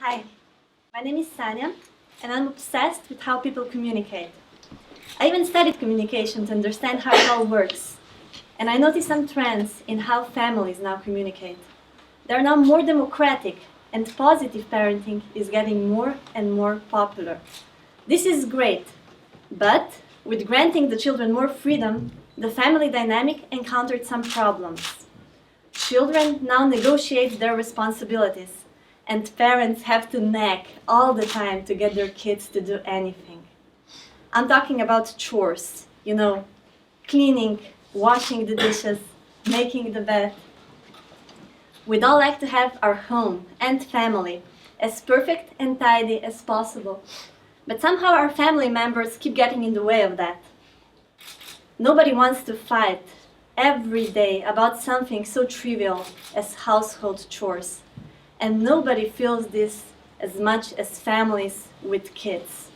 Hi, my name is Sanya, and I'm obsessed with how people communicate. I even studied communication to understand how it all works, and I noticed some trends in how families now communicate. They're now more democratic, and positive parenting is getting more and more popular. This is great, but with granting the children more freedom, the family dynamic encountered some problems. Children now negotiate their responsibilities, and parents have to nag all the time to get their kids to do anything. I'm talking about chores, cleaning, washing the dishes, making the bed. We'd all like to have our home and family as perfect and tidy as possible, but somehow our family members keep getting in the way of that. Nobody wants to fight every day about something so trivial as household chores. And nobody feels this as much as families with kids.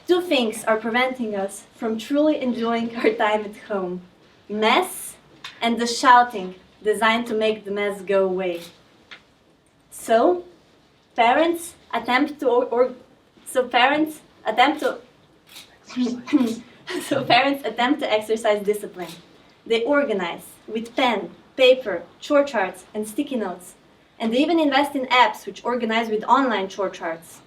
Two things are preventing us from truly enjoying our time at home: mess and the shouting designed to make the mess go away. So parents attempt to exercise discipline. They organize with pen, paper, chore charts, and sticky notes. And they even invest in apps which organize with online chore charts.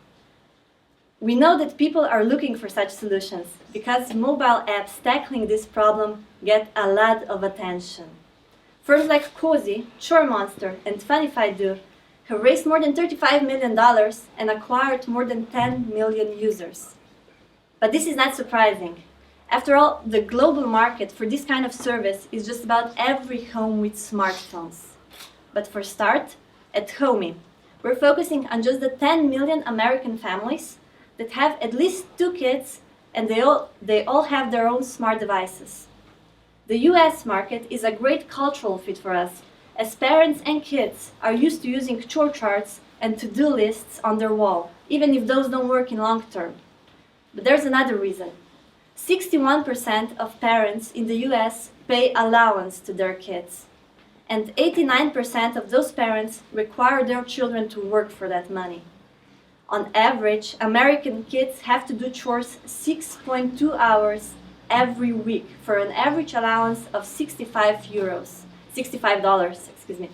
We know that people are looking for such solutions because mobile apps tackling this problem get a lot of attention. Firms like Cozy, Chore Monster, and Funify have raised more than $35 million and acquired more than 10 million users. But this is not surprising. After all, the global market for this kind of service is just about every home with smartphones. But for start, at Homey, we're focusing on just the 10 million American families that have at least 2 kids, and they all have their own smart devices. The US market is a great cultural fit for us, as parents and kids are used to using chore charts and to-do lists on their wall, even if those don't work in long term. But there's another reason. 61% of parents in the US pay allowance to their kids. And 89% of those parents require their children to work for that money. On average, American kids have to do chores 6.2 hours every week for an average allowance of $65.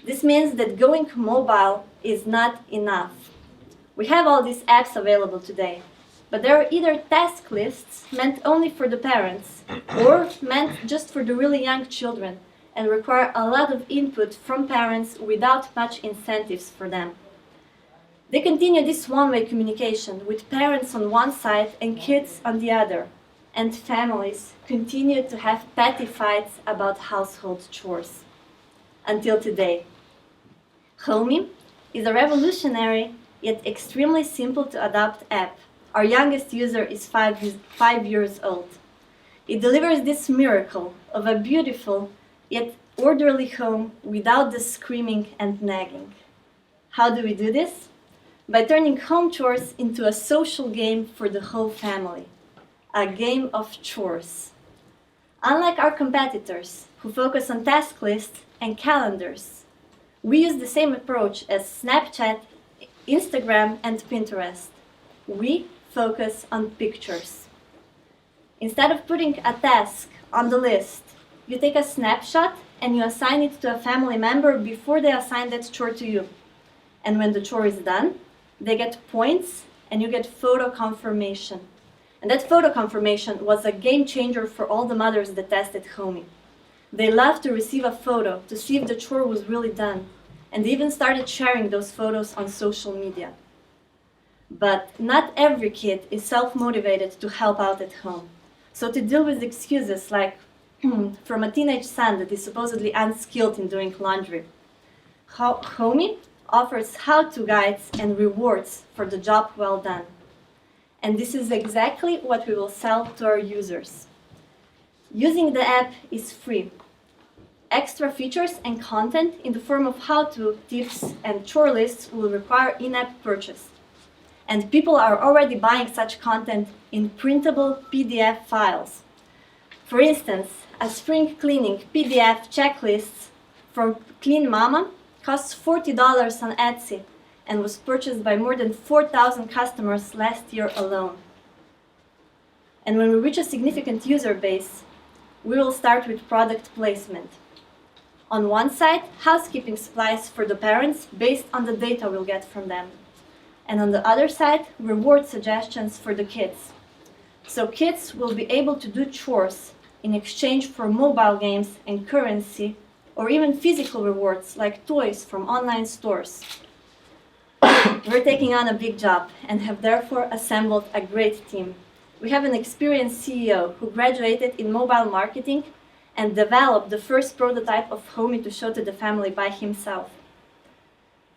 This means that going mobile is not enough. We have all these apps available today, but they are either task lists meant only for the parents or meant just for the really young children, and require a lot of input from parents without much incentives for them. They continue this one-way communication with parents on one side and kids on the other, and families continue to have petty fights about household chores. Until today. Homey is a revolutionary yet extremely simple to adopt app. Our youngest user is 5 years old. It delivers this miracle of a beautiful yet orderly home without the screaming and nagging. How do we do this? By turning home chores into a social game for the whole family. A game of chores. Unlike our competitors, who focus on task lists and calendars, we use the same approach as Snapchat, Instagram, and Pinterest. We focus on pictures. Instead of putting a task on the list, you take a snapshot and you assign it to a family member before they assign that chore to you. And when the chore is done, they get points and you get photo confirmation. And that photo confirmation was a game changer for all the mothers that tested Homey. They loved to receive a photo to see if the chore was really done, and they even started sharing those photos on social media. But not every kid is self-motivated to help out at home. So to deal with excuses like from a teenage son that is supposedly unskilled in doing laundry, Homey offers how-to guides and rewards for the job well done. And this is exactly what we will sell to our users. Using the app is free. Extra features and content in the form of how-to tips and chore lists will require in-app purchase. And people are already buying such content in printable PDF files. For instance, a spring cleaning PDF checklist from Clean Mama costs $40 on Etsy and was purchased by more than 4,000 customers last year alone. And when we reach a significant user base, we will start with product placement. On one side, housekeeping supplies for the parents based on the data we'll get from them. And on the other side, reward suggestions for the kids. So kids will be able to do chores in exchange for mobile games and currency, or even physical rewards like toys from online stores. We're taking on a big job and have therefore assembled a great team. We have an experienced CEO who graduated in mobile marketing and developed the first prototype of Homey to show to the family by himself.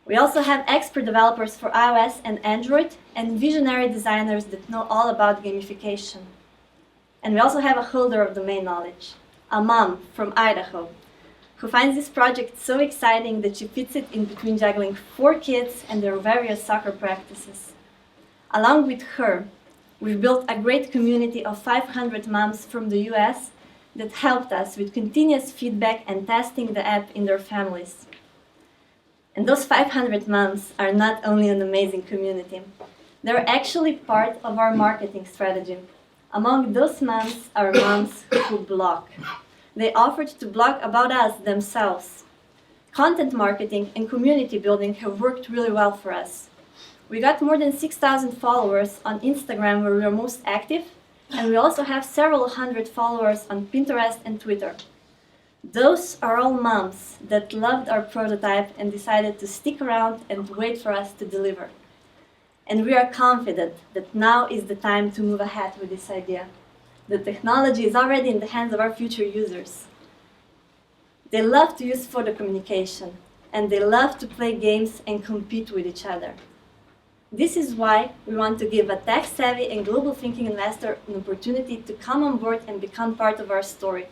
We also have expert developers for iOS and Android and visionary designers that know all about gamification. And we also have a holder of domain knowledge, a mom from Idaho, who finds this project so exciting that she fits it in between juggling 4 kids and their various soccer practices. Along with her, we've built a great community of 500 moms from the US that helped us with continuous feedback and testing the app in their families. And those 500 moms are not only an amazing community, they're actually part of our marketing strategy. Among those moms are moms who blog. They offered to blog about us themselves. Content marketing and community building have worked really well for us. We got more than 6,000 followers on Instagram, where we are most active, and we also have several hundred followers on Pinterest and Twitter. Those are all moms that loved our prototype and decided to stick around and wait for us to deliver. And we are confident that now is the time to move ahead with this idea. The technology is already in the hands of our future users. They love to use photo communication, and they love to play games and compete with each other. This is why we want to give a tech-savvy and global-thinking investor an opportunity to come on board and become part of our story.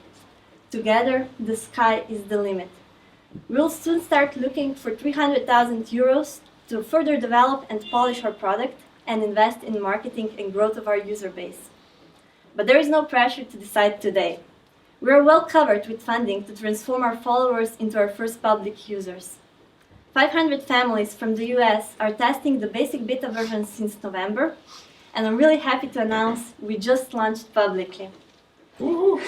Together, the sky is the limit. We'll soon start looking for 300,000 euros to further develop and polish our product and invest in marketing and growth of our user base. But there is no pressure to decide today. We are well covered with funding to transform our followers into our first public users. 500 families from the US are testing the basic beta version since November, and I'm really happy to announce we just launched publicly. We're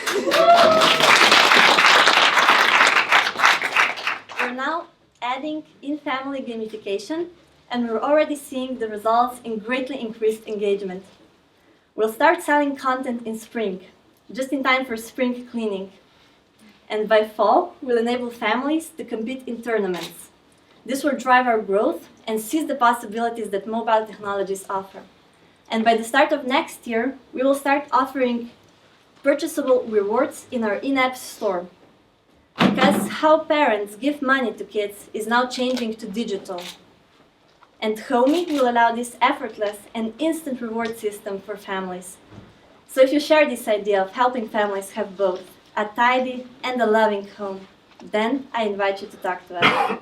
now adding in-family gamification, and we're already seeing the results in greatly increased engagement. We'll start selling content in spring, just in time for spring cleaning. And by fall, we'll enable families to compete in tournaments. This will drive our growth and seize the possibilities that mobile technologies offer. And by the start of next year, we will start offering purchasable rewards in our in-app store. Because how parents give money to kids is now changing to digital. And Homey will allow this effortless and instant reward system for families. So if you share this idea of helping families have both a tidy and a loving home, then I invite you to talk to us.